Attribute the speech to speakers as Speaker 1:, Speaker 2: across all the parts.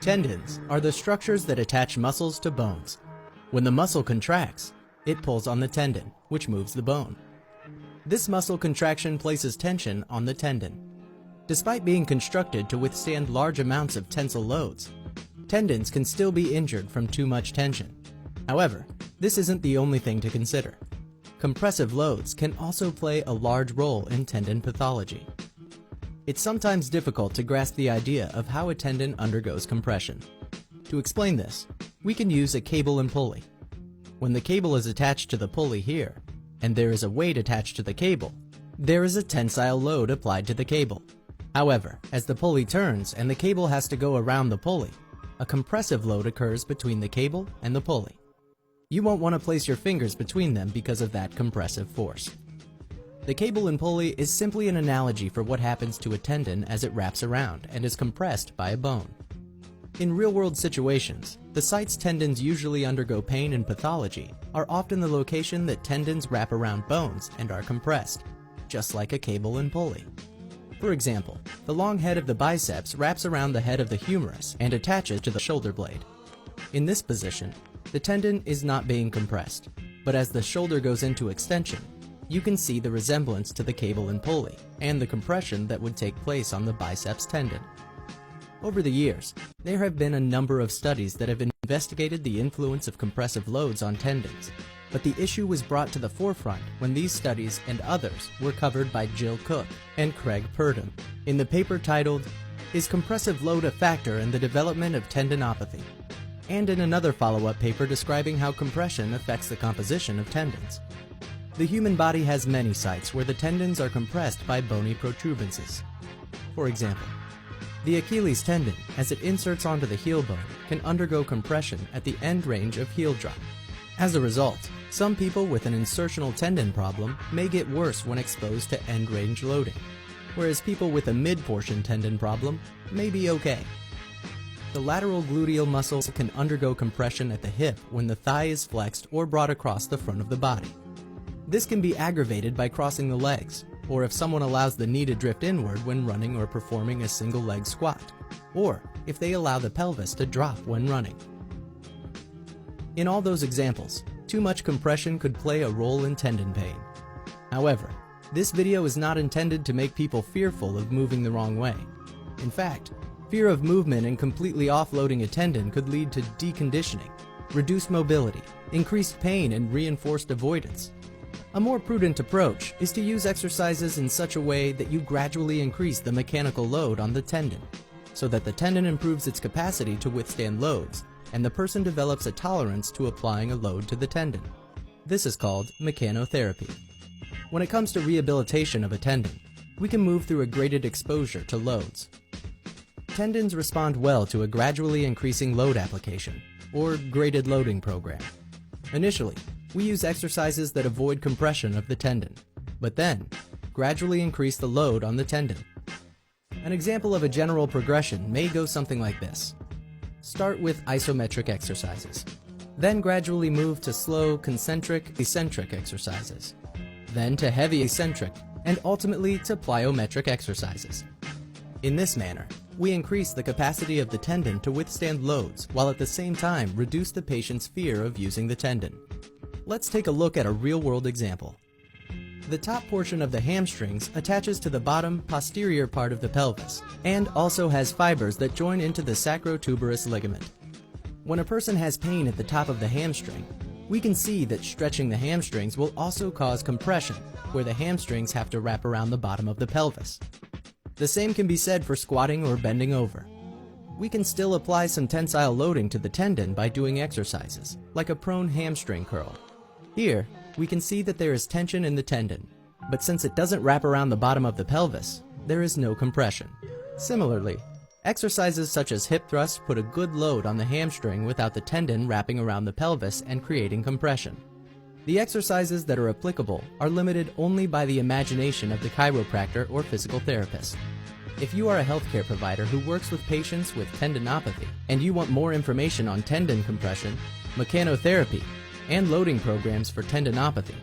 Speaker 1: Tendons are the structures that attach muscles to bones. When the muscle contracts, it pulls on the tendon, which moves the bone. This muscle contraction places tension on the tendon. Despite being constructed to withstand large amounts of tensile loads, tendons can still be injured from too much tension. However, this isn't the only thing to consider. Compressive loads can also play a large role in tendon pathology. It's sometimes difficult to grasp the idea of how a tendon undergoes compression. To explain this, we can use a cable and pulley. When the cable is attached to the pulley here, and there is a weight attached to the cable, there is a tensile load applied to the cable. However, as the pulley turns and the cable has to go around the pulley, a compressive load occurs between the cable and the pulley. You won't want to place your fingers between them because of that compressive force. The cable and pulley is simply an analogy for what happens to a tendon as it wraps around and is compressed by a bone. In real-world situations, the sites tendons usually undergo pain and pathology are often the location that tendons wrap around bones and are compressed, just like a cable and pulley. For example, the long head of the biceps wraps around the head of the humerus and attaches to the shoulder blade. In this position, the tendon is not being compressed, but as the shoulder goes into extension, you can see the resemblance to the cable and pulley and the compression that would take place on the biceps tendon. Over the years, there have been a number of studies that have investigated the influence of compressive loads on tendons, but the issue was brought to the forefront when these studies and others were covered by Jill Cook and Craig Purdom in the paper titled, "Is Compressive Load a Factor in the Development of Tendinopathy?" and in another follow-up paper describing how compression affects the composition of tendons. The human body has many sites where the tendons are compressed by bony protuberances. For example, the Achilles tendon, as it inserts onto the heel bone, can undergo compression at the end range of heel drop. As a result, some people with an insertional tendon problem may get worse when exposed to end range loading, whereas people with a mid-portion tendon problem may be okay. The lateral gluteal muscles can undergo compression at the hip when the thigh is flexed or brought across the front of the body. This can be aggravated by crossing the legs, or if someone allows the knee to drift inward when running or performing a single leg squat, or if they allow the pelvis to drop when running. In all those examples, too much compression could play a role in tendon pain. However, this video is not intended to make people fearful of moving the wrong way. In fact, fear of movement and completely offloading a tendon could lead to deconditioning, reduced mobility, increased pain, and reinforced avoidance. A more prudent approach is to use exercises in such a way that you gradually increase the mechanical load on the tendon, so that the tendon improves its capacity to withstand loads, and the person develops a tolerance to applying a load to the tendon. This is called mechanotherapy. When it comes to rehabilitation of a tendon, we can move through a graded exposure to loads. Tendons respond well to a gradually increasing load application, or graded loading program. Initially, we use exercises that avoid compression of the tendon, but then gradually increase the load on the tendon. An example of a general progression may go something like this. Start with isometric exercises, then gradually move to slow concentric eccentric exercises, then to heavy eccentric, and ultimately to plyometric exercises. In this manner, we increase the capacity of the tendon to withstand loads while at the same time reduce the patient's fear of using the tendon. Let's take a look at a real-world example. The top portion of the hamstrings attaches to the bottom posterior part of the pelvis and also has fibers that join into the sacrotuberous ligament. When a person has pain at the top of the hamstring, we can see that stretching the hamstrings will also cause compression, where the hamstrings have to wrap around the bottom of the pelvis. The same can be said for squatting or bending over. We can still apply some tensile loading to the tendon by doing exercises, like a prone hamstring curl. Here, we can see that there is tension in the tendon, but since it doesn't wrap around the bottom of the pelvis, there is no compression. Similarly, exercises such as hip thrusts put a good load on the hamstring without the tendon wrapping around the pelvis and creating compression. The exercises that are applicable are limited only by the imagination of the chiropractor or physical therapist. If you are a healthcare provider who works with patients with tendinopathy and you want more information on tendon compression, mechanotherapy, and loading programs for tendinopathy,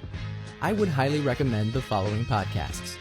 Speaker 1: I would highly recommend the following podcasts.